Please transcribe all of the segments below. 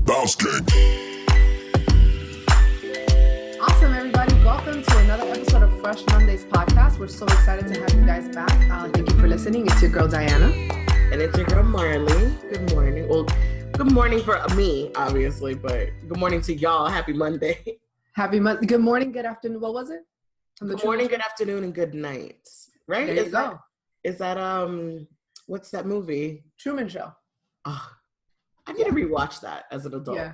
Bounce Gang. Awesome, everybody. Welcome to another episode of Fresh Mondays podcast. We're so excited to have you guys back. Thank you for listening. It's your girl, Diana. And it's your girl, Marley. Good morning. Well, good morning for me, obviously, but good morning to y'all. Happy Monday. Good morning, good afternoon. What was it? Good morning, good afternoon, and good night. Right? There you go. Is that, what's that movie? Truman Show. Oh, I need to rewatch that as an adult. Yeah.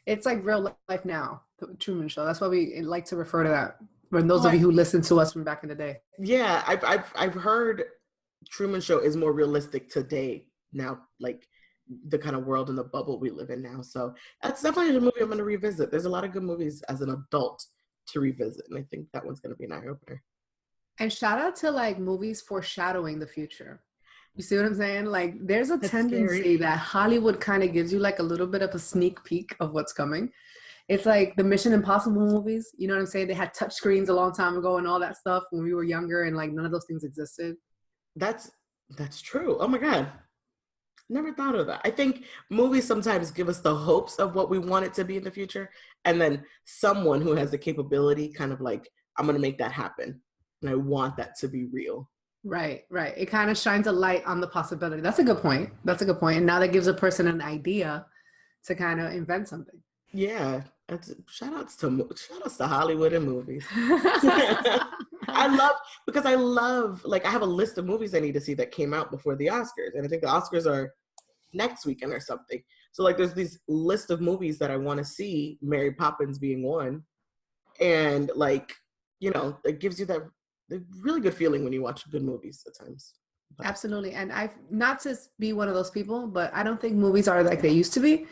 It's like real life now, the Truman Show. That's why we like to refer to that. For those of you who listen to us from back in the day. Yeah, I've heard Truman Show is more realistic today now, like the kind of world and the bubble we live in now. So that's definitely a movie I'm going to revisit. There's a lot of good movies as an adult to revisit, and I think that one's going to be an eye-opener. And shout out to like movies foreshadowing the future. You see what I'm saying? Like there's a tendency that Hollywood kind of gives you like a little bit of a sneak peek of what's coming. It's like the Mission Impossible movies. You know what I'm saying? They had touch screens a long time ago and all that stuff when we were younger, and like none of those things existed. That's true. Oh my God. Never thought of that. I think movies sometimes give us the hopes of what we want it to be in the future. And then someone who has the capability kind of like, I'm going to make that happen. And I want that to be real. Right. It kind of shines a light on the possibility. That's a good point. And now that gives a person an idea to kind of invent something. Yeah. Shout outs to Hollywood and movies. I love, like, I have a list of movies I need to see that came out before the Oscars. And I think the Oscars are next weekend or something. So like there's this list of movies that I want to see, Mary Poppins being one. And like, you know, it gives you that really good feeling when you watch good movies at times. Absolutely. And I've not to be one of those people, but I don't think movies are like they used to be.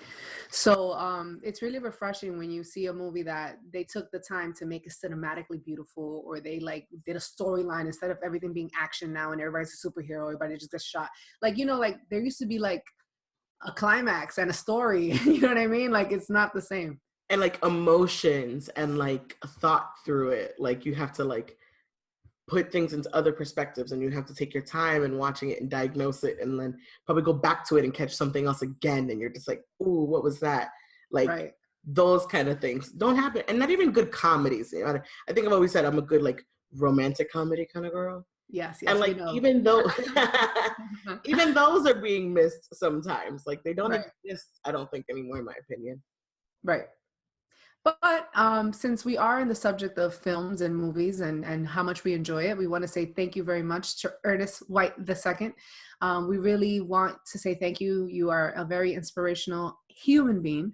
So it's really refreshing when you see a movie that they took the time to make it cinematically beautiful, or they like did a storyline instead of everything being action now and everybody's a superhero, everybody just gets shot. Like, you know, like there used to be like a climax and a story, you know what I mean? Like it's not the same. And like emotions and like thought through it. Like you have to like put things into other perspectives, and you have to take your time and watching it and diagnose it, and then probably go back to it and catch something else again. And you're just like, ooh, what was that? Like those kind of things don't happen. And not even good comedies. You know, I think I've always said I'm a good like romantic comedy kind of girl. Yes. And like, even though, even those are being missed sometimes. Like they don't exist, I don't think anymore, in my opinion. Right. But since we are in the subject of films and movies and how much we enjoy it, we want to say thank you very much to Ernest White II. We really want to say thank you. You are a very inspirational human being.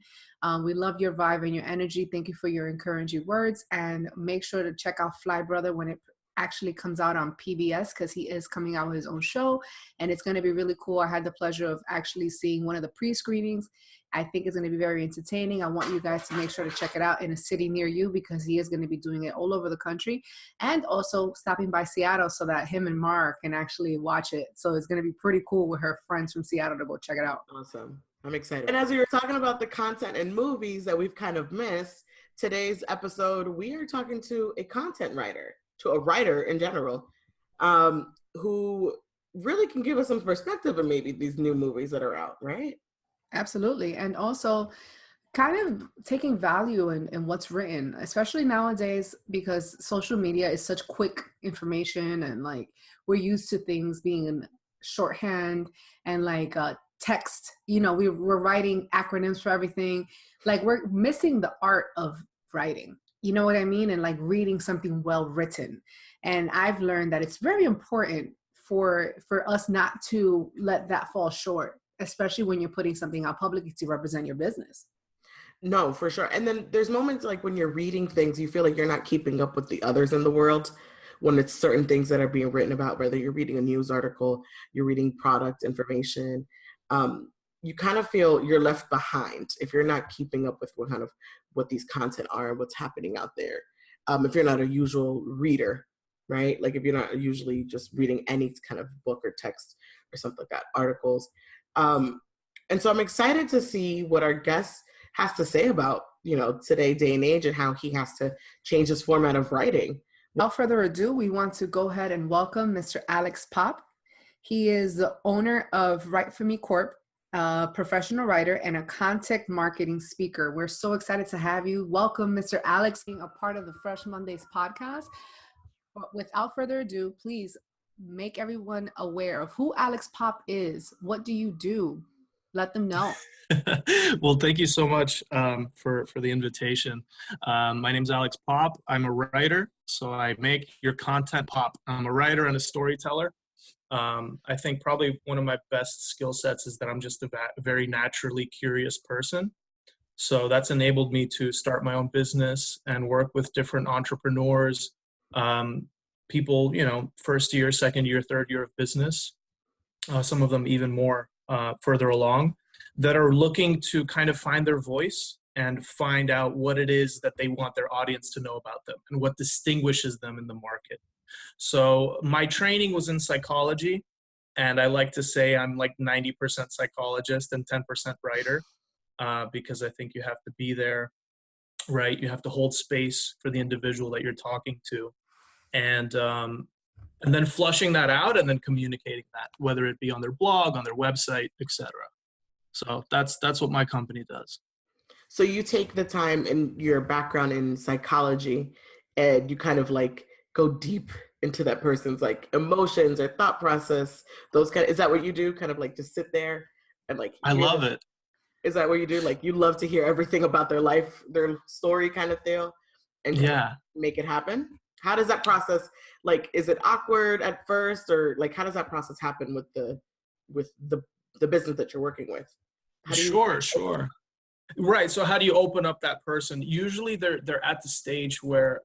We love your vibe and your energy. Thank you for your encouraging words. And make sure to check out Fly Brother when it actually comes out on PBS, because he is coming out with his own show, and it's going to be really cool. I had the pleasure of actually seeing one of the pre-screenings. I think it's going to be very entertaining. I want you guys to make sure to check it out in a city near you, because he is going to be doing it all over the country, and also stopping by Seattle so that him and Mara can actually watch it. So it's going to be pretty cool with her friends from Seattle to go check it out. Awesome. I'm excited. And as we were talking about the content and movies that we've kind of missed, today's episode, we are talking to a content writer, to a writer in general, who really can give us some perspective of maybe these new movies that are out, right? Absolutely. And also kind of taking value in what's written, especially nowadays, because social media is such quick information, and like we're used to things being in shorthand and like text, you know, we're writing acronyms for everything. Like we're missing the art of writing. You know what I mean? And like reading something well written. And I've learned that it's very important for us not to let that fall short, especially when you're putting something out publicly to represent your business. No, for sure. And then there's moments like when you're reading things, you feel like you're not keeping up with the others in the world, when it's certain things that are being written about, whether you're reading a news article, you're reading product information, you kind of feel you're left behind if you're not keeping up with what these content are and what's happening out there. If you're not a usual reader, right? Like if you're not usually just reading any kind of book or text or something like that, articles. And so I'm excited to see what our guest has to say about, you know, today, day and age, and how he has to change his format of writing. Without further ado, we want to go ahead and welcome Mr. Alex Pop. He is the owner of Write For Me Corp. a professional writer, and a content marketing speaker. We're so excited to have you. Welcome, Mr. Alex, being a part of the Fresh Mondays podcast. But without further ado, please make everyone aware of who Alex Pop is. What do you do? Let them know. Well, thank you so much for the invitation. My name's Alex Pop. I'm a writer, so I make your content pop. I'm a writer and a storyteller. I think probably one of my best skill sets is that I'm just a very naturally curious person. So that's enabled me to start my own business and work with different entrepreneurs, people, first year, second year, third year of business, some of them even more further along, that are looking to kind of find their voice and find out what it is that they want their audience to know about them and what distinguishes them in the market. So my training was in psychology, and I like to say I'm like 90% psychologist and 10% writer, because I think you have to be there, right? You have to hold space for the individual that you're talking to, and then flushing that out and then communicating that, whether it be on their blog, on their website, etc. So that's what my company does. So you take the time in your background in psychology and you kind of like go deep into that person's like emotions or thought process, those kind of, is that what you do? Kind of like just sit there and like I love it. Is that what you do? Like you love to hear everything about their life, their story kind of deal, and kind of make it happen? How does that process, like, is it awkward at first, or like how does that process happen with the business that you're working with? Sure. Right. So how do you open up that person? Usually they're at the stage where,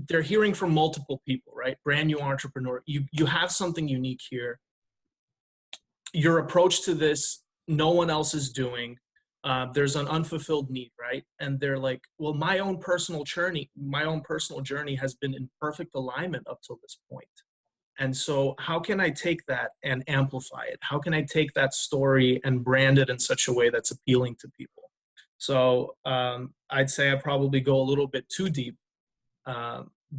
they're hearing from multiple people, right? Brand new entrepreneur. You have something unique here. Your approach to this, no one else is doing. There's an unfulfilled need, right? And they're like, well, my own personal journey has been in perfect alignment up till this point. And so how can I take that and amplify it? How can I take that story and brand it in such a way that's appealing to people? So I'd say I probably go a little bit too deep.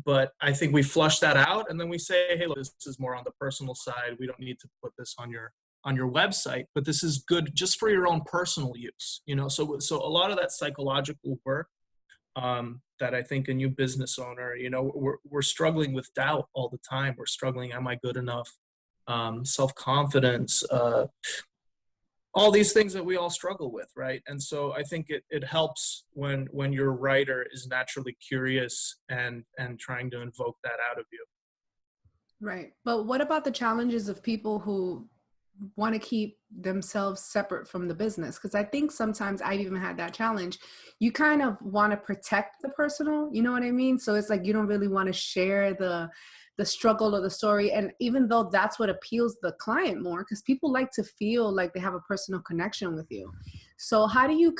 But I think we flush that out and then we say, hey, look, this is more on the personal side. We don't need to put this on your website, but this is good just for your own personal use. So a lot of that psychological work, that I think a new business owner, we're struggling with doubt all the time. We're struggling, am I good enough? Self-confidence, all these things that we all struggle with, right? And so I think it helps when your writer is naturally curious and trying to invoke that out of you. Right. But what about the challenges of people who want to keep themselves separate from the business? Because I think sometimes I've even had that challenge. You kind of want to protect the personal, you know what I mean? So it's like you don't really want to share the struggle or the story. And even though that's what appeals the client more, because people like to feel like they have a personal connection with you. So how do you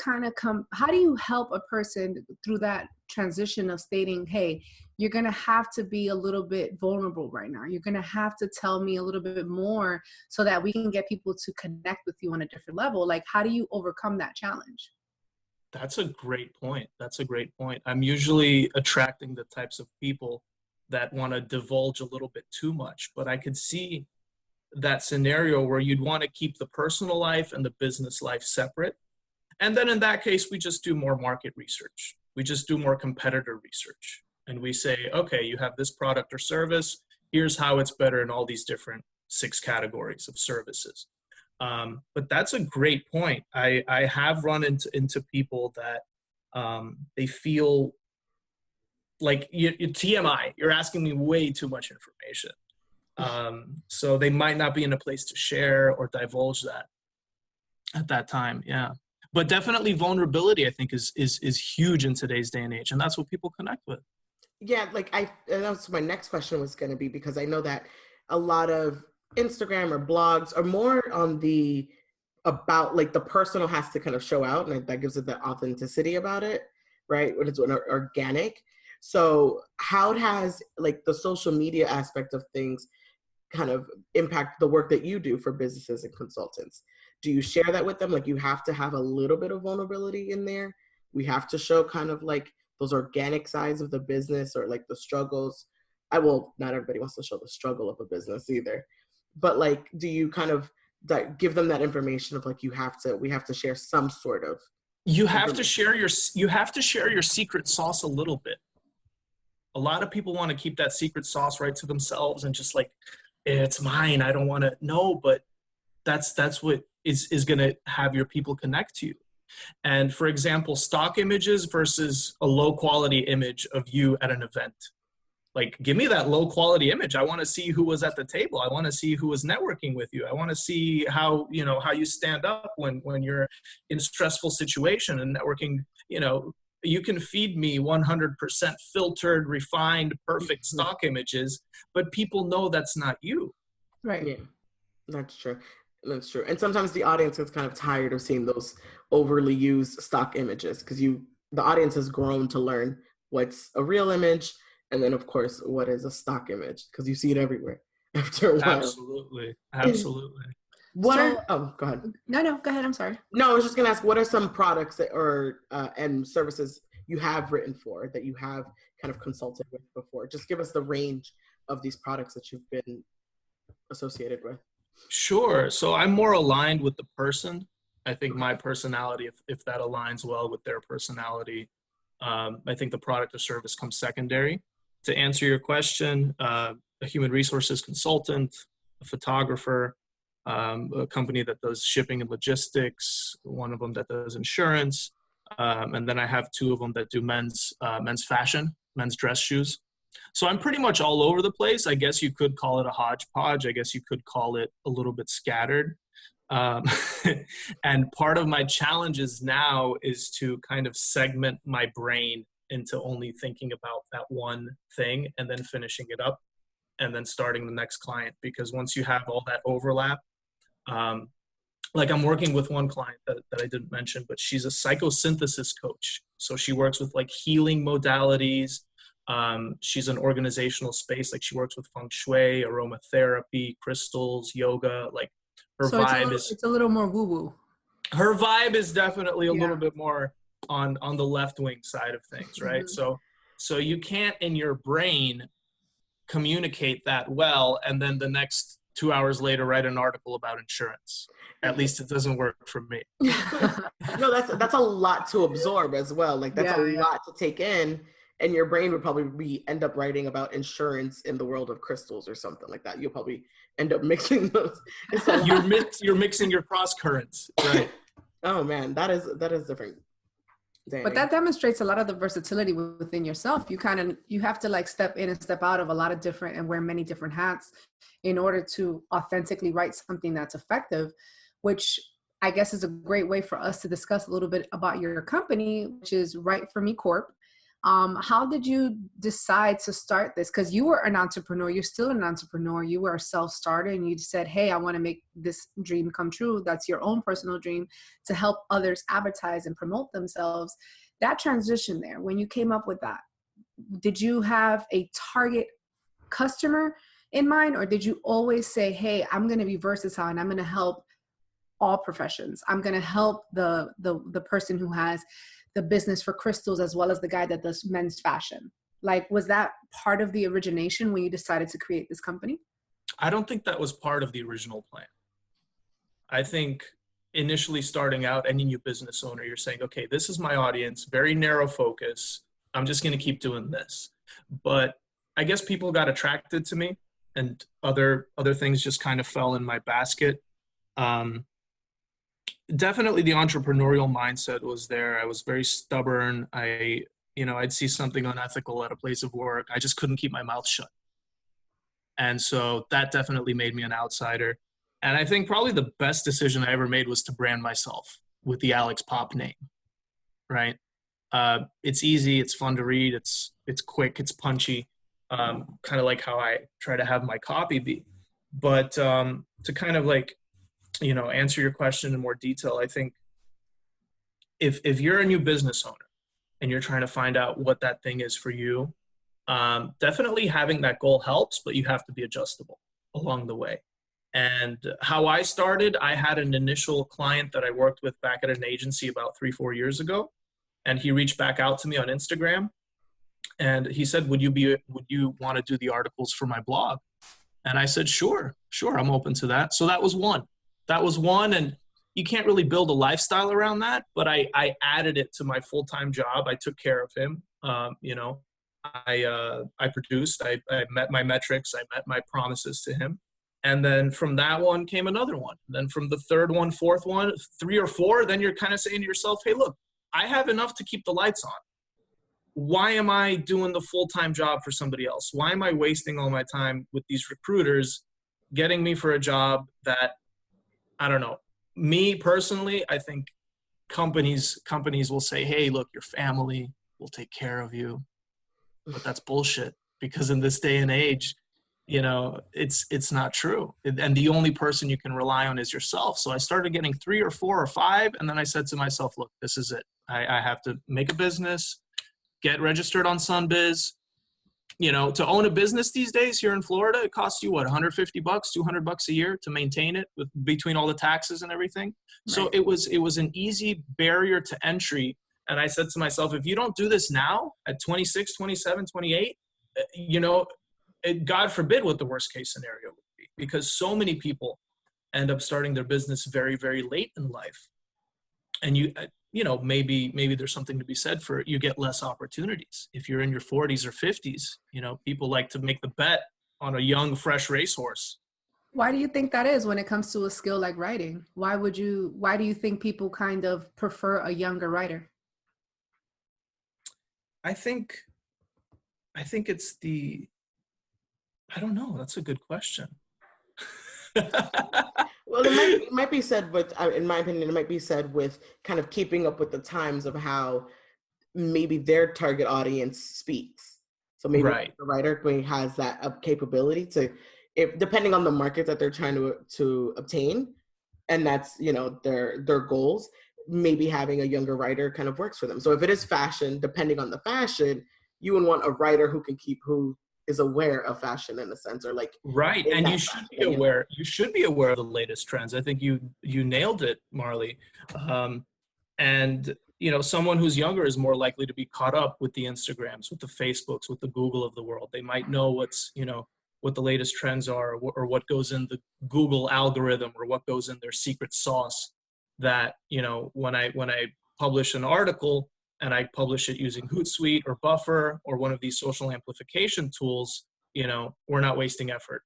how do you help a person through that transition of stating, hey, you're going to have to be a little bit vulnerable right now. You're going to have to tell me a little bit more so that we can get people to connect with you on a different level. Like, how do you overcome that challenge? That's a great point. I'm usually attracting the types of people that want to divulge a little bit too much, but I could see that scenario where you'd want to keep the personal life and the business life separate. And then in that case, we just do more market research. We just do more competitor research. And we say, okay, you have this product or service. Here's how it's better in all these different 6 categories of services. But that's a great point. I have run into people that they feel like TMI, you're asking me way too much information. So they might not be in a place to share or divulge that at that time. Yeah. But definitely vulnerability, I think, is huge in today's day and age. And that's what people connect with. Yeah, like that's my next question was going to be, because I know that a lot of Instagram or blogs are more on the about like the personal has to kind of show out, and that gives it the authenticity about it, right? When it's organic. So how has like the social media aspect of things kind of impact the work that you do for businesses and consultants? Do you share that with them? Like you have to have a little bit of vulnerability in there. We have to show kind of like those organic sides of the business or like the struggles. Not everybody wants to show the struggle of a business either. But like, do you kind of that give them that information of like, we have to share some sort of you have to share your secret sauce a little bit. A lot of people want to keep that secret sauce right to themselves and just like, it's mine, I don't want to know, but that's what is going to have your people connect to you. And for example, stock images versus a low quality image of you at an event. Like, give me that low quality image. I want to see who was at the table. I want to see who was networking with you. I want to see how you stand up when you're in a stressful situation and networking. You can feed me 100% filtered, refined, perfect stock images, but people know that's not you. Right. Yeah, that's true. That's true. And sometimes the audience is kind of tired of seeing those overly used stock images because the audience has grown to learn what's a real image and then, of course, what is a stock image because you see it everywhere after a while. Absolutely. Go ahead. No, go ahead. I'm sorry. No, I was just going to ask, what are some products and services you have written for that you have kind of consulted with before? Just give us the range of these products that you've been associated with. Sure. So I'm more aligned with the person. I think my personality, if that aligns well with their personality, I think the product or service comes secondary. To answer your question, a human resources consultant, a photographer, a company that does shipping and logistics, one of them that does insurance, and then I have two of them that do men's fashion, men's dress shoes. So I'm pretty much all over the place. I guess you could call it a hodgepodge. I guess you could call it a little bit scattered. And part of my challenges now is to kind of segment my brain into only thinking about that one thing and then finishing it up and then starting the next client. Because once you have all that overlap, like I'm working with one client that I didn't mention, but she's a psychosynthesis coach. So she works with like healing modalities. She's an organizational space. Like she works with feng shui, aromatherapy, crystals, yoga. Like her vibe it's a little more woo-woo. Her vibe is definitely a little bit more on the left wing side of things, right? Mm-hmm. So you can't in your brain communicate that well, and then the next 2 hours later write an article about insurance. At least it doesn't work for me. No, that's a lot to absorb as well. Like that's a lot to take in. And your brain would probably end up writing about insurance in the world of crystals or something like that. You'll probably end up mixing those. You're mixing your cross currents, right? Oh man, that is different. Dang. But that demonstrates a lot of the versatility within yourself. You have to like step in and step out of a lot of different and wear many different hats in order to authentically write something that's effective, which I guess is a great way for us to discuss a little bit about your company, which is Write For Me Corp. How did you decide to start this? Because you were an entrepreneur, you're still an entrepreneur, you were a self-starter and you said, hey, I want to make this dream come true. That's your own personal dream to help others advertise and promote themselves. That transition there, when you came up with that, did you have a target customer in mind? Or did you always say, hey, I'm going to be versatile and I'm going to help all professions. I'm going to help the person who has the business for crystals as well as the guy that does men's fashion. Like, was that part of the origination when you decided to create this company? I don't think that was part of the original plan. I think initially starting out, any new business owner, you're saying, okay, this is my audience, very narrow focus. I'm just going to keep doing this. But I guess people got attracted to me and other things just kind of fell in my basket. Definitely the entrepreneurial mindset was there. I was very stubborn. I'd see something unethical at a place of work. I just couldn't keep my mouth shut. And so that definitely made me an outsider. And I think probably the best decision I ever made was to brand myself with the Alex Pop name, right? It's easy. It's fun to read. It's quick. It's punchy, kind of like how I try to have my copy be. But to kind of like, answer your question in more detail, I think if you're a new business owner and you're trying to find out what that thing is for you, definitely having that goal helps, but you have to be adjustable along the way. And how I started, I had an initial client that I worked with back at an agency about 3-4 years ago. And he reached back out to me on Instagram and he said, would you want to do the articles for my blog? And I said, sure, I'm open to that. So that was one. that was one. And you can't really build a lifestyle around that, but I added it to my full-time job. I took care of him. You know, I produced, I met my metrics, I met my promises to him. And then from that one came another one. Then from the third one, fourth one, 3 or 4, then you're kind of saying to yourself, hey, look, I have enough to keep the lights on. Why am I doing the full-time job for somebody else? Why am I wasting all my time with these recruiters getting me for a job that, I don't know. Me personally, I think companies will say, hey, look, your family will take care of you. But that's bullshit, because in this day and age, you know, it's not true. And the only person you can rely on is yourself. So I started getting 3 or 4 or 5. And then I said to myself, look, this is it. I have to make a business, get registered on Sunbiz. You know, to own a business these days here in Florida, it costs you what, $150, $200 a year to maintain it between all the taxes and everything. Right. So it was an easy barrier to entry. And I said to myself, if you don't do this now at 26, 27, 28, you know, God forbid what the worst case scenario would be, because so many people end up starting their business very, very late in life. And you know, maybe there's something to be said for you get less opportunities. If you're in your 40s or 50s, you know, people like to make the bet on a young, fresh racehorse. Why do you think that is when it comes to a skill like writing? Why do you think people kind of prefer a younger writer? I think it's I don't know. That's a good question. Well, it might be said with, in my opinion, it might be said with kind of keeping up with the times of how maybe their target audience speaks. So maybe right. the writer has that capability to, if depending on the market that they're trying to obtain, and that's, you know, their goals, maybe having a younger writer kind of works for them. So if it is fashion, depending on the fashion, you would want a writer who is aware of fashion in a sense, or like right. And you should be aware. You should be aware of the latest trends. I think you nailed it, Marley. And you know, someone who's younger is more likely to be caught up with the Instagrams, with the Facebooks, with the Google of the world. They might know what the latest trends are, or what goes in the Google algorithm, or what goes in their secret sauce. That, you know, when I publish an article and I publish it using Hootsuite or Buffer or one of these social amplification tools, you know, we're not wasting effort.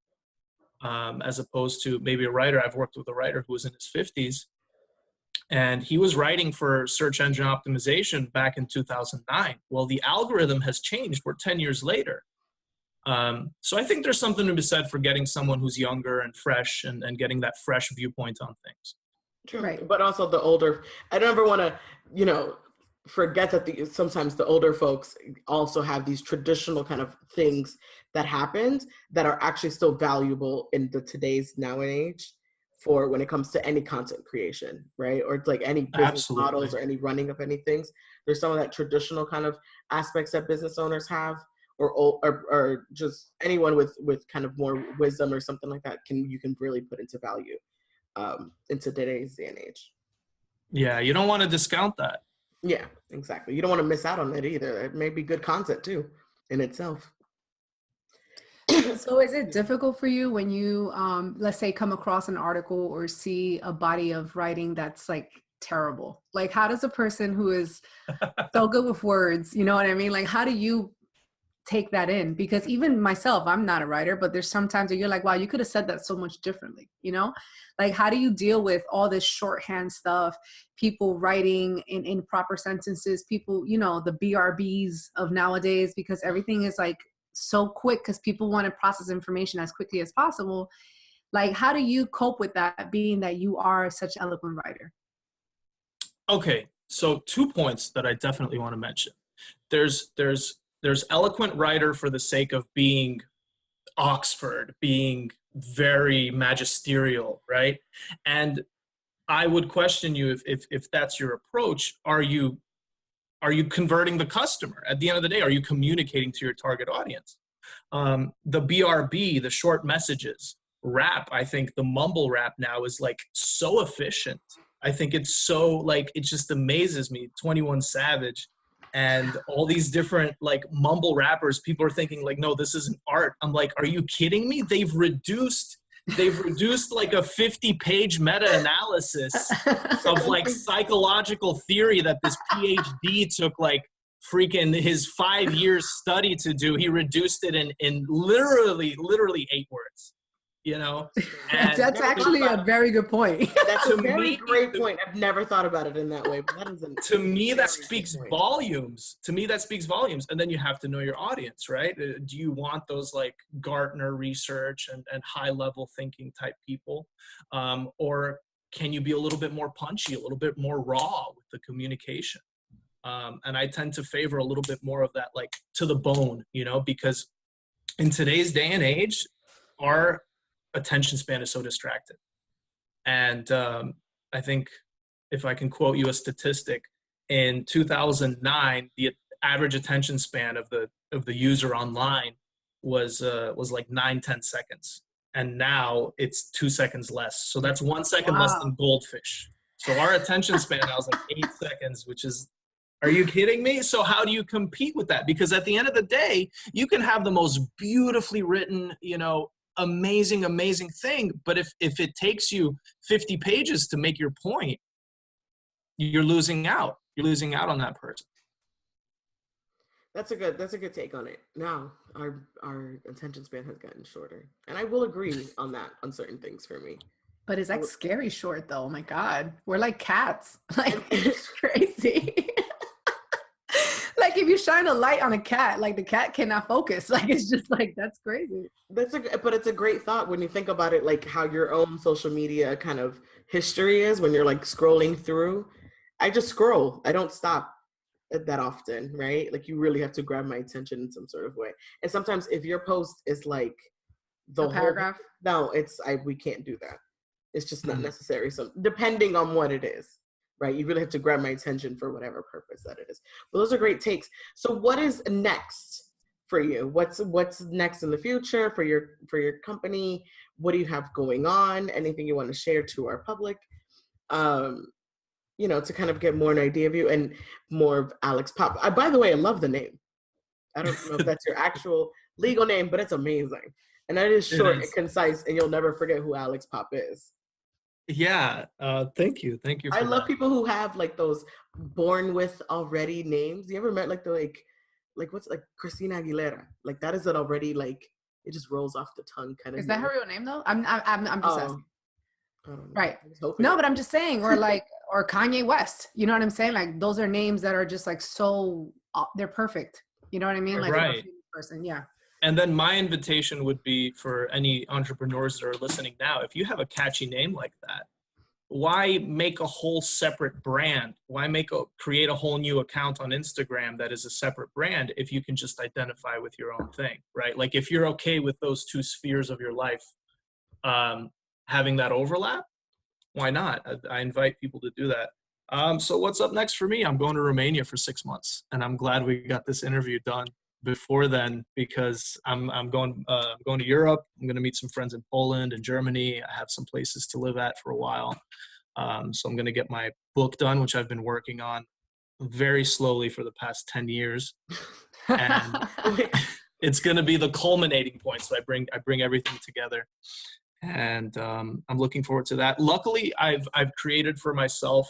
As opposed to maybe a writer. I've worked with a writer who was in his 50s, and he was writing for search engine optimization back in 2009. Well, the algorithm has changed. We're 10 years later. So I think there's something to be said for getting someone who's younger and fresh and getting that fresh viewpoint on things. True. Right. But also the older, I don't ever want to, you know, forget that sometimes the older folks also have these traditional kind of things that happened that are actually still valuable in today's now and age for when it comes to any content creation, right? Or like any business Absolutely. models or any running of any things. There's some of that traditional kind of aspects that business owners have, or just anyone with kind of more wisdom or something like that you can really put into value into today's day and age. Yeah, you don't want to discount that. Yeah, exactly. You don't want to miss out on it either. It may be good content too in itself. So is it difficult for you when you, let's say, come across an article or see a body of writing that's like terrible? Like, how does a person who is so good with words, you know what I mean? Like, how do you take that in? Because even myself, I'm not a writer, but there's sometimes that you're like, wow, you could have said that so much differently, you know? Like, how do you deal with all this shorthand stuff, people writing in improper sentences, people, you know, the BRBs of nowadays, because everything is like so quick because people want to process information as quickly as possible. Like, how do you cope with that, being that you are such an eloquent writer? Okay, so 2 points that I definitely want to mention. There's eloquent writer for the sake of being Oxford, being very magisterial, right? And I would question you if that's your approach. Are you converting the customer? At the end of the day, are you communicating to your target audience? The BRB, the short messages, rap, I think the mumble rap now is like so efficient. I think it's so like, it just amazes me. 21 Savage and all these different like mumble rappers, people are thinking like, no, this isn't art. I'm like, are you kidding me? They've reduced they've reduced like a 50-page meta-analysis of like psychological theory that this PhD took like freaking his 5 years study to do. He reduced it in literally 8 words, you know? And that's actually a very good point. That's a very great point. I've never thought about it in that way. But that is to me, that speaks volumes. To me, that speaks volumes. And then you have to know your audience, right? Do you want those like Gartner research and high level thinking type people? Or can you be a little bit more punchy, a little bit more raw with the communication? And I tend to favor a little bit more of that, like to the bone, you know, because in today's day and age, our attention span is so distracted. And I think if I can quote you a statistic, in 2009, the average attention span of the user online was like 9-10 seconds. And now it's 2 seconds less. So that's 1 second less than goldfish. So our attention span now is like 8 seconds, which is, are you kidding me? So how do you compete with that? Because at the end of the day, you can have the most beautifully written, you know, amazing thing, but if it takes you 50 pages to make your point, you're losing out on that person. That's a good take on it. Now our attention span has gotten shorter, and I will agree on that on certain things for me. But it's like scary short though. Oh my God, we're like cats. Like it's crazy. Like if you shine a light on a cat, like the cat cannot focus. Like it's just like, that's crazy. But it's a great thought when you think about it, like how your own social media kind of history is when you're like scrolling through. I just scroll. I don't stop that often, right? Like you really have to grab my attention in some sort of way. And sometimes if your post is like the whole paragraph, no, we can't do that. It's just not necessary. So depending on what it is. Right, you really have to grab my attention for whatever purpose that it is. But those are great takes. So, what is next for you? What's next in the future for your company? What do you have going on? Anything you want to share to our public? You know, to kind of get more an idea of you and more of Alex Pop. By the way, I love the name. I don't know if that's your actual legal name, but it's amazing. And that is short and concise, and you'll never forget who Alex Pop is. Yeah, thank you for I love that. people who have like those born with already names. You ever met like the like what's like Christina Aguilera? Like that is it already, like it just rolls off the tongue kind of. Is that her real name though? I'm just asking. I don't know. Right. No, but I'm just saying, or like, or Kanye West. You know what I'm saying? Like those are names that are just like so they're perfect. You know what I mean? Like right. Person, yeah. And then my invitation would be for any entrepreneurs that are listening now, if you have a catchy name like that, why make a whole separate brand? Why create a whole new account on Instagram that is a separate brand if you can just identify with your own thing, right? Like if you're okay with those two spheres of your life having that overlap, why not? I invite people to do that. So what's up next for me? I'm going to Romania for 6 months, and I'm glad we got this interview done before then, because I'm going to Europe. I'm going to meet some friends in Poland and Germany. I have some places to live at for a while. So I'm going to get my book done, which I've been working on very slowly for the past 10 years. And it's going to be the culminating point. So I bring everything together, and I'm looking forward to that. Luckily, I've created for myself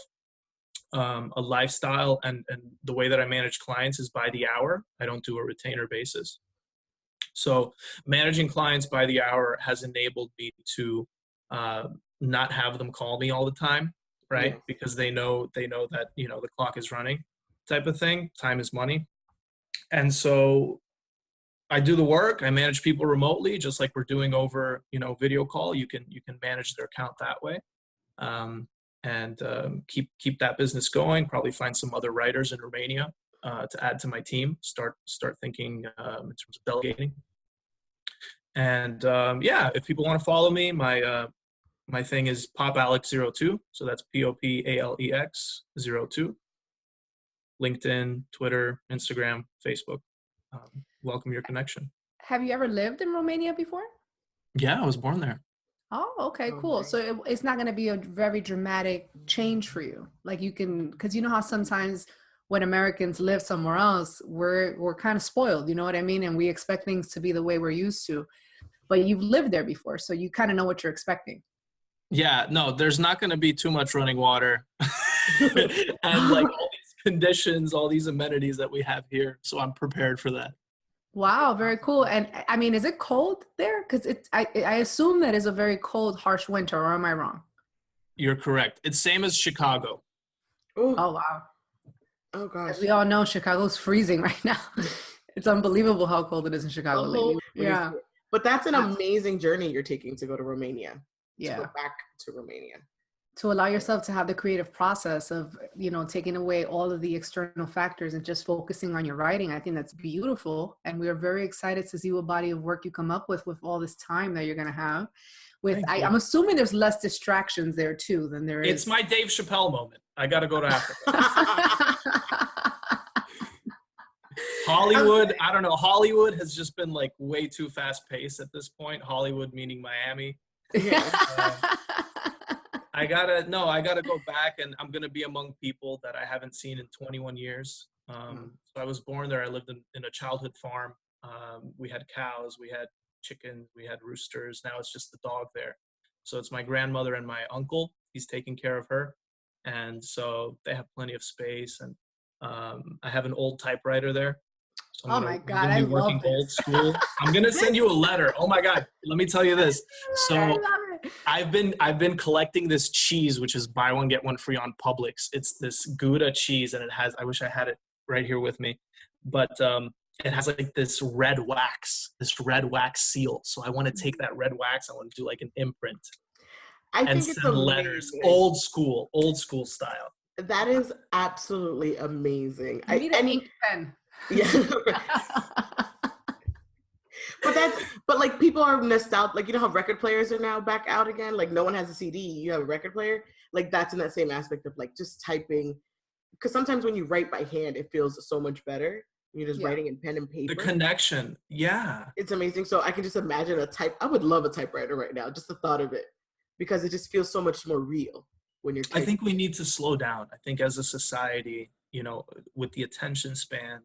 a lifestyle, and the way that I manage clients is by the hour. I don't do a retainer basis. So managing clients by the hour has enabled me to not have them call me all the time, right? Yeah. Because they know that, you know, the clock is running type of thing. Time is money. And so I do the work. I manage people remotely, just like we're doing over, you know, video call. You can manage their account that way. And keep that business going. Probably find some other writers in Romania to add to my team. Start thinking in terms of delegating. And yeah, if people want to follow me, my thing is PopAlex02. So that's POPALEX02. LinkedIn, Twitter, Instagram, Facebook. Welcome your connection. Have you ever lived in Romania before? Yeah, I was born there. Oh, okay, cool. So it's not going to be a very dramatic change for you. Like you can, because you know how sometimes when Americans live somewhere else, we're kind of spoiled, you know what I mean? And we expect things to be the way we're used to. but you've lived there before, so you kind of know what you're expecting. Yeah, no, there's not going to be too much running water and like all these conditions, all these amenities that we have here. So I'm prepared for that. Wow, very cool. And I mean, is it cold there? Because I assume that is a very cold, harsh winter, or am I wrong? You're correct. It's same as Chicago. Oh, Oh, wow. oh gosh. As we all know, Chicago's freezing right now. It's unbelievable how cold it is in Chicago lately. Yeah. But that's an amazing journey you're taking to go to Romania. Yeah. To go back to Romania. To allow yourself to have the creative process of, taking away all of the external factors and just focusing on your writing. I think that's beautiful. And we are very excited to see what body of work you come up with all this time that you're going to have. I'm assuming there's less distractions there too than there is. It's my Dave Chappelle moment. I got to go to Africa. Hollywood, I don't know. Hollywood has just been like way too fast paced at this point. Hollywood meaning Miami. I gotta go back, and I'm gonna be among people that I haven't seen in 21 years. So I was born there. I lived in a childhood farm. We had cows, we had chickens, we had roosters. Now it's just the dog there. So it's my grandmother and my uncle. He's taking care of her, and so they have plenty of space. And I have an old typewriter there. So oh my God, I love this. Old school. I'm gonna send you a letter. Oh my God, let me tell you this. So I've been collecting this cheese, which is buy one get one free on Publix. It's this Gouda cheese, and I wish I had it right here with me, but it has like this red wax seal. So I want to take that red wax. I want to do like an imprint and send letters, old school style. That is absolutely amazing. I need an ink pen. Yeah. But like people are nostalgic. Like, you know how record players are now back out again? Like no one has a CD, you have a record player. Like that's in that same aspect of like just typing. Because sometimes when you write by hand, it feels so much better. You're just writing in pen and paper. The connection. Yeah. It's amazing. So I can just imagine I would love a typewriter right now, just the thought of it. Because it just feels so much more real when you're typing. I think we need to slow down. I think as a society, with the attention span,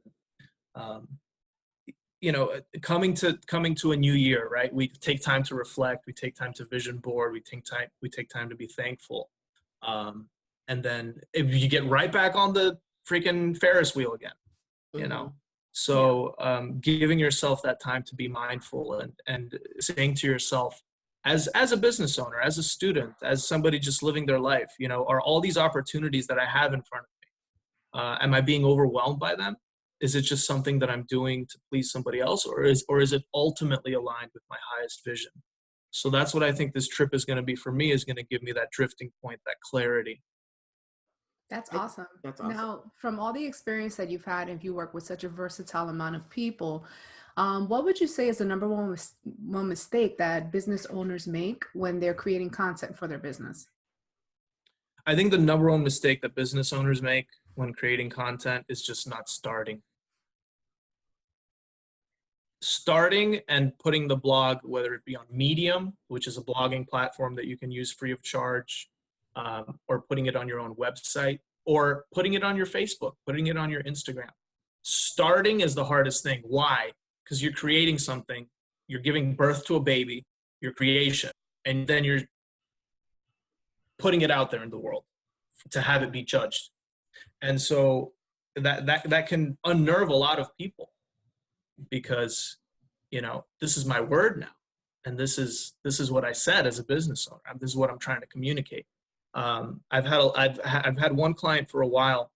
coming to a new year, right? We take time to reflect. We take time to vision board. We take time to be thankful. And then if you get right back on the freaking Ferris wheel again, So giving yourself that time to be mindful and saying to yourself, as a business owner, as a student, as somebody just living their life, are all these opportunities that I have in front of me, am I being overwhelmed by them? Is it just something that I'm doing to please somebody else, or is it ultimately aligned with my highest vision? So that's what I think this trip is going to be for me, is going to give me that drifting point, that clarity. That's awesome. That's awesome. Now, from all the experience that you've had, if you work with such a versatile amount of people, what would you say is the number one mistake that business owners make when they're creating content for their business? I think the number one mistake that business owners make when creating content is just not starting. Starting and putting the blog, whether it be on Medium, which is a blogging platform that you can use free of charge, or putting it on your own website, or putting it on your Facebook, putting it on your Instagram. Starting is the hardest thing. Why? Because you're creating something, you're giving birth to a baby, your creation, and then you're putting it out there in the world to have it be judged. And so that can unnerve a lot of people, because this is my word now, and this is what I said as a business owner. This is what I'm trying to communicate. I've had one client for a while,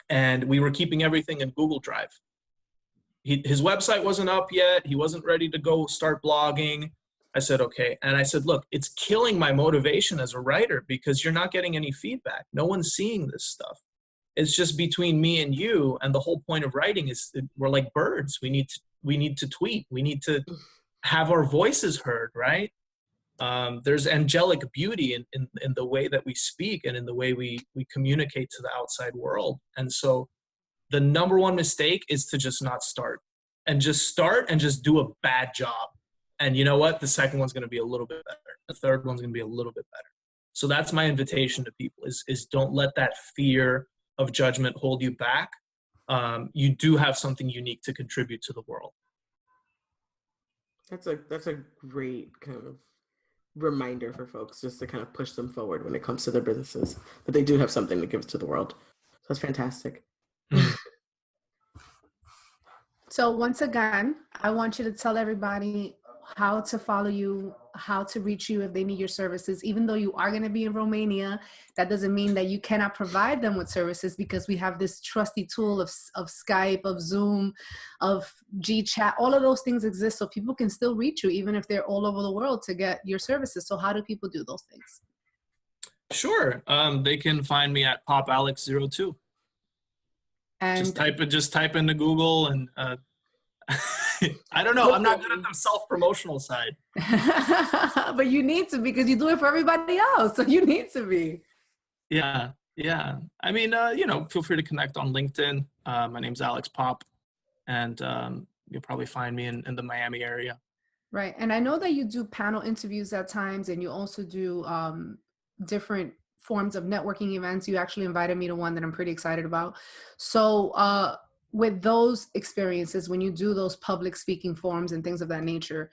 and we were keeping everything in Google Drive. His website wasn't up yet. He wasn't ready to go start blogging. I said, okay. And I said, look, it's killing my motivation as a writer, because you're not getting any feedback. No one's seeing this stuff. It's just between me and you. And the whole point of writing is we're like birds. We need to tweet. We need to have our voices heard, right? There's angelic beauty in the way that we speak and in the way we communicate to the outside world. And so the number one mistake is to just not start, and just do a bad job. And you know what? The second one's going to be a little bit better. The third one's going to be a little bit better. So that's my invitation to people is don't let that fear of judgment hold you back. You do have something unique to contribute to the world. That's a great kind of reminder for folks, just to kind of push them forward when it comes to their businesses, that they do have something to give to the world. So that's fantastic. So once again, I want you to tell everybody how to follow you, how to reach you if they need your services. Even though you are going to be in Romania, that doesn't mean that you cannot provide them with services, because we have this trusty tool of Skype, of Zoom, of GChat. All of those things exist, so people can still reach you even if they're all over the world to get your services. So how do people do those things? Sure. They can find me at popalex02. And Just type into Google and I don't know. I'm not good at the self-promotional side. but you need to, because you do it for everybody else. So you need to be. Yeah. I mean, feel free to connect on LinkedIn. My name's Alex Pop, and you'll probably find me in the Miami area. Right. And I know that you do panel interviews at times, and you also do different forms of networking events. You actually invited me to one that I'm pretty excited about. So with those experiences, when you do those public speaking forums and things of that nature,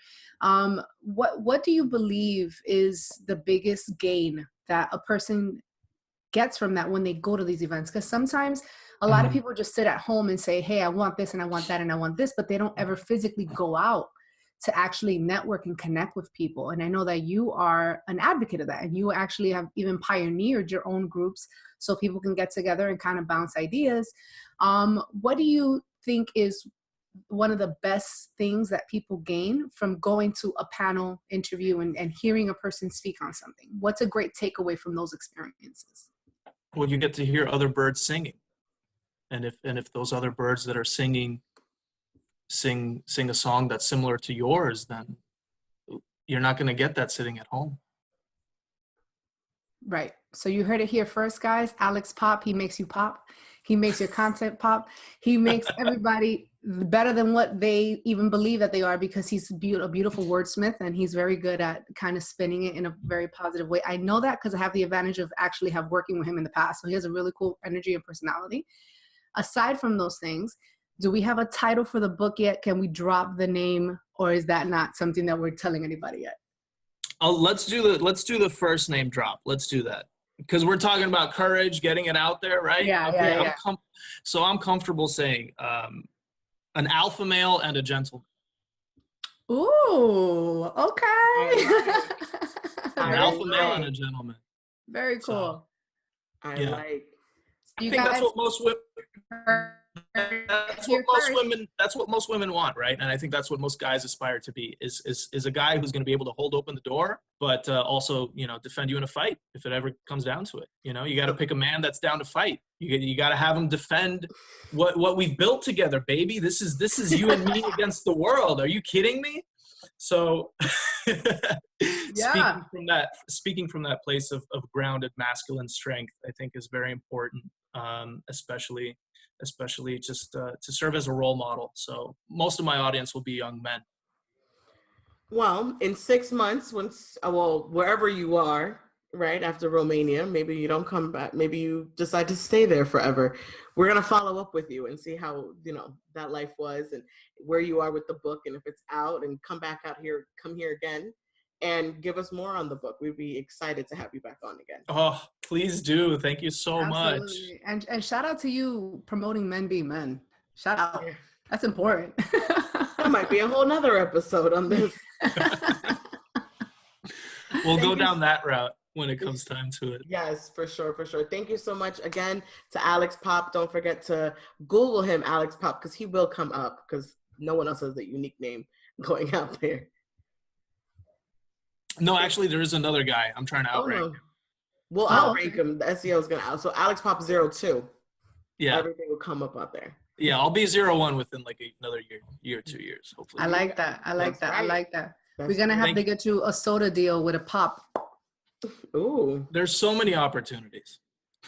what do you believe is the biggest gain that a person gets from that when they go to these events? Because sometimes a lot of people just sit at home and say, hey, I want this and I want that and I want this, but they don't ever physically go out to actually network and connect with people. And I know that you are an advocate of that, and you actually have even pioneered your own groups so people can get together and kind of bounce ideas. What do you think is one of the best things that people gain from going to a panel interview and hearing a person speak on something? What's a great takeaway from those experiences? Well, you get to hear other birds singing. And if those other birds that are singing sing a song that's similar to yours, then you're not going to get that sitting at home. Right. So you heard it here first, guys. Alex Pop, he makes you pop. He makes your content pop. He makes everybody better than what they even believe that they are, because he's a beautiful wordsmith, and he's very good at kind of spinning it in a very positive way. I know that because I have the advantage of actually working with him in the past. So he has a really cool energy and personality. Aside from those things, do we have a title for the book yet? Can we drop the name, or is that not something that we're telling anybody yet? Let's do the first name drop. Let's do that, because we're talking about courage, getting it out there, right? Yeah. So I'm comfortable saying an alpha male and a gentleman. Ooh, okay. An alpha male and a gentleman. Very cool. So, I think that's what most women. That's what most women want, right? And I think that's what most guys aspire to be, is a guy who's going to be able to hold open the door, but also, defend you in a fight if it ever comes down to it. You got to pick a man that's down to fight. You got to have him defend what we've built together, baby. This is you and me against the world. Are you kidding me? So speaking from that place of grounded masculine strength, I think is very important, especially just to serve as a role model. So most of my audience will be young men. Well, in 6 months, wherever you are, right after Romania, maybe you don't come back, maybe you decide to stay there forever. We're going to follow up with you and see how, that life was, and where you are with the book, and if it's out, and come here again and give us more on the book. We'd be excited to have you back on again. Oh, please do. Thank you so much. And shout out to you promoting Men Be Men. Shout out. Yeah. That's important. That might be a whole nother episode on this. We'll go down that route when it comes time to it. Yes, for sure. Thank you so much again to Alex Pop. Don't forget to Google him, Alex Pop, because he will come up, because no one else has that unique name going out there. No, actually, there is another guy. I'm trying to outrank him. We'll outrank him. The SEO is going to out. So Alex Pop 02. Yeah. Everything will come up out there. Yeah, I'll be 01 within like another year or 2 years, hopefully. I like that. Right. I like that. We're going to have to get you a soda deal with a pop. Ooh. There's so many opportunities.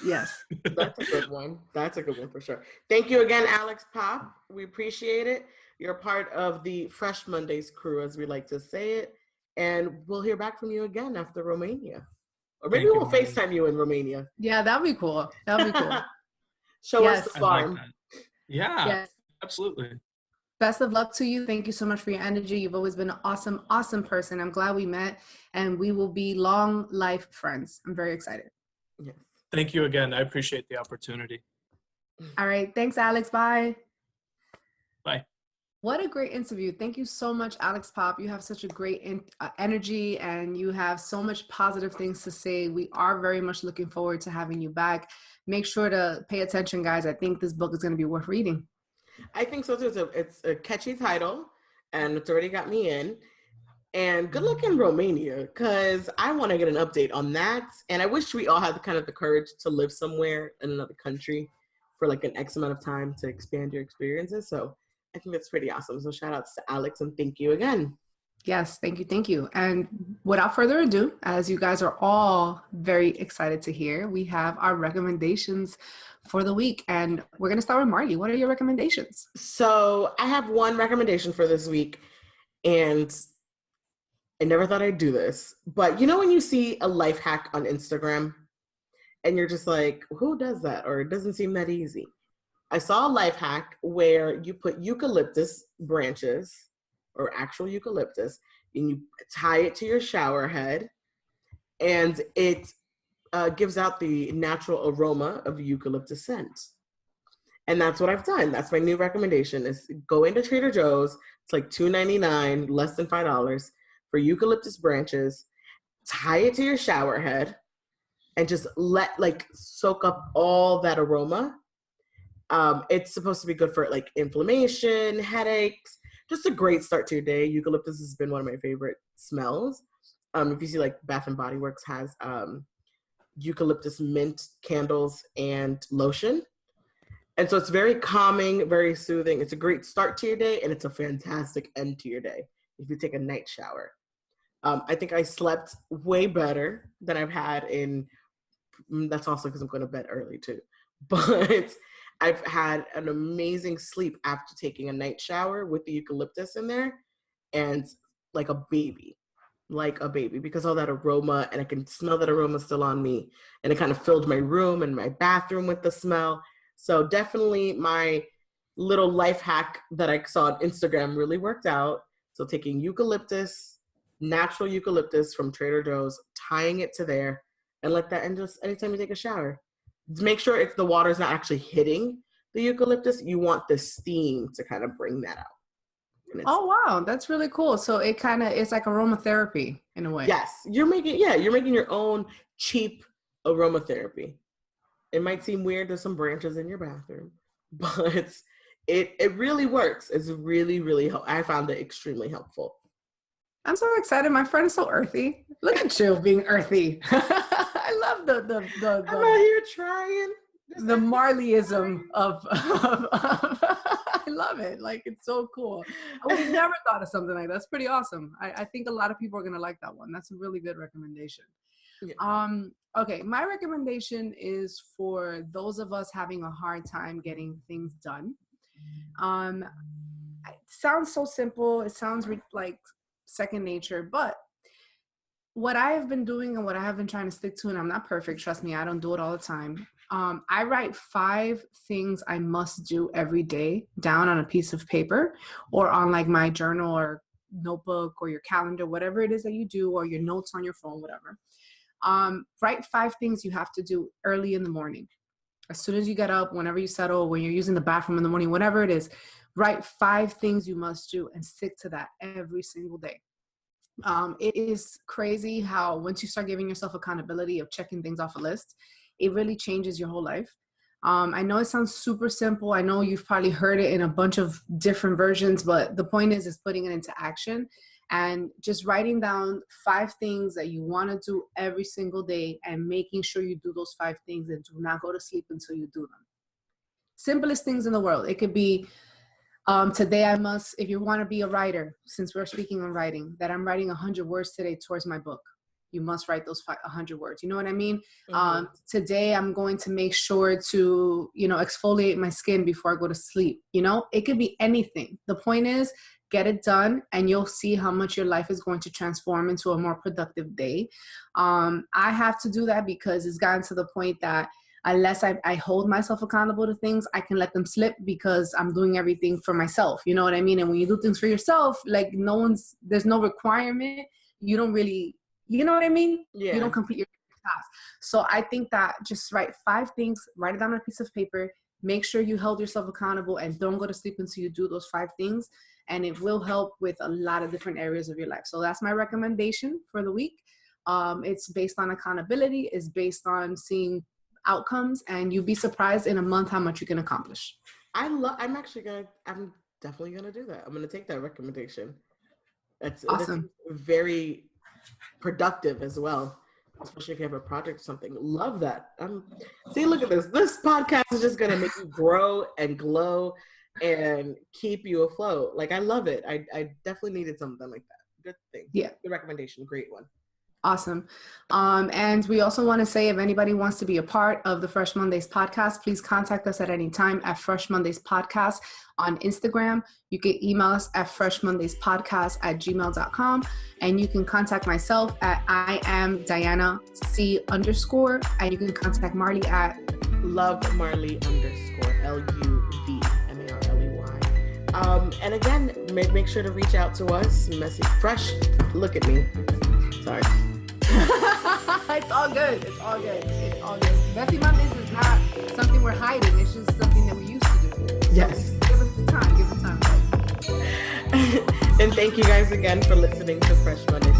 Yes. That's a good one. That's a good one for sure. Thank you again, Alex Pop. We appreciate it. You're part of the Fresh Mondays crew, as we like to say it. And we'll hear back from you again after Romania. Or maybe we'll FaceTime you in Romania. Yeah, that'd be cool. Show us the farm. Like that. Yeah, yes. Absolutely. Best of luck to you. Thank you so much for your energy. You've always been an awesome, awesome person. I'm glad we met, and we will be long life friends. I'm very excited. Yes. Thank you again. I appreciate the opportunity. All right. Thanks, Alex. Bye. Bye. What a great interview. Thank you so much, Alex Pop. You have such a great energy, and you have so much positive things to say. We are very much looking forward to having you back. Make sure to pay attention, guys. I think this book is going to be worth reading. I think so too. It's a catchy title, and it's already got me in. And good luck in Romania, because I want to get an update on that. And I wish we all had the courage to live somewhere in another country for like an X amount of time to expand your experiences. So I think that's pretty awesome. So shout outs to Alex, and thank you again. Yes, thank you, thank you. And without further ado, as you guys are all very excited to hear, we have our recommendations for the week. And we're going to start with Marley. What are your recommendations? So I have one recommendation for this week, and I never thought I'd do this, but you know when you see a life hack on Instagram and you're just like, who does that? Or it doesn't seem that easy. I saw a life hack where you put eucalyptus branches or actual eucalyptus and you tie it to your shower head, and it gives out the natural aroma of eucalyptus scent. And that's what I've done. That's my new recommendation is go into Trader Joe's. It's like $2.99, less than $5 for eucalyptus branches, tie it to your shower head, and just soak up all that aroma. It's supposed to be good for like inflammation, headaches, just a great start to your day. Eucalyptus has been one of my favorite smells. If you see like Bath and Body Works has eucalyptus mint candles and lotion. And so it's very calming, very soothing. It's a great start to your day, and it's a fantastic end to your day if you take a night shower. I think I slept way better than I've had that's also because I'm going to bed early too. But I've had an amazing sleep after taking a night shower with the eucalyptus in there, and like a baby, because all that aroma, and I can smell that aroma still on me, and it kind of filled my room and my bathroom with the smell. So definitely my little life hack that I saw on Instagram really worked out. So taking natural eucalyptus from Trader Joe's, tying it to there, and let that in just anytime you take a shower. Make sure if the water's not actually hitting the eucalyptus, you want the steam to kind of bring that out. Oh, wow. That's really cool. So it's like aromatherapy in a way. Yes. You're making your own cheap aromatherapy. It might seem weird, there's some branches in your bathroom, but it really works. It's really, really I found it extremely helpful. I'm so excited. My friend is so earthy. Look at you being earthy. I love the I'm out here trying. The Marleyism of I love it. Like, it's so cool. I would have never thought of something like that. That's pretty awesome. I think a lot of people are going to like that one. That's a really good recommendation. Yeah. Okay, my recommendation is for those of us having a hard time getting things done. It sounds so simple. It sounds like second nature, but what I have been doing and what I have been trying to stick to, and I'm not perfect, trust me, I don't do it all the time. I write 5 things I must do every day down on a piece of paper or on like my journal or notebook or your calendar, whatever it is that you do, or your notes on your phone, whatever. Write 5 things you have to do early in the morning. As soon as you get up, whenever you settle, when you're using the bathroom in the morning, whatever it is, write 5 things you must do and stick to that every single day. It is crazy how once you start giving yourself accountability of checking things off a list, it really changes your whole life. I know it sounds super simple. I know you've probably heard it in a bunch of different versions, but the point is putting it into action and just writing down 5 things that you want to do every single day and making sure you do those 5 things and do not go to sleep until you do them. Simplest things in the world. It could be today I must, if you want to be a writer, since we're speaking on writing, that I'm writing 100 words today towards my book. You must write those 100 words. You know what I mean? Mm-hmm. Today I'm going to make sure to, exfoliate my skin before I go to sleep. It could be anything. The point is, get it done and you'll see how much your life is going to transform into a more productive day. I have to do that because it's gotten to the point that unless I hold myself accountable to things, I can let them slip because I'm doing everything for myself. You know what I mean? And when you do things for yourself, like there's no requirement. You don't really, you know what I mean? Yeah. You don't complete your task. So I think that just write 5 things, write it down on a piece of paper, make sure you held yourself accountable, and don't go to sleep until you do those 5 things. And it will help with a lot of different areas of your life. So that's my recommendation for the week. It's based on accountability. It's based on seeing outcomes, and you'd be surprised in a month how much you can accomplish. I'm definitely gonna do that. I'm gonna take that recommendation. That's Awesome. That's very productive as well, especially if you have a project or something. Love that. See, look at this. This podcast is just gonna make you grow and glow and keep you afloat. Like, I love it. I definitely needed something like that. Good thing. Yeah. Good recommendation. Great one. Awesome. And we also want to say, if anybody wants to be a part of the Fresh Mondays podcast, please contact us at any time at Fresh Mondays Podcast on Instagram. You can email us at freshmondayspodcast@gmail.com. And you can contact myself at IamDianaC_. And you can contact Marley at LoveMarley _LUVMARLEY. And again, make sure to reach out to us. Messy Fresh. Look at me. Sorry. It's all good. It's all good. It's all good. Messy Mondays is not something we're hiding. It's just something that we used to do. Yes. So give us time. Give us time. And thank you guys again for listening to Fresh Monday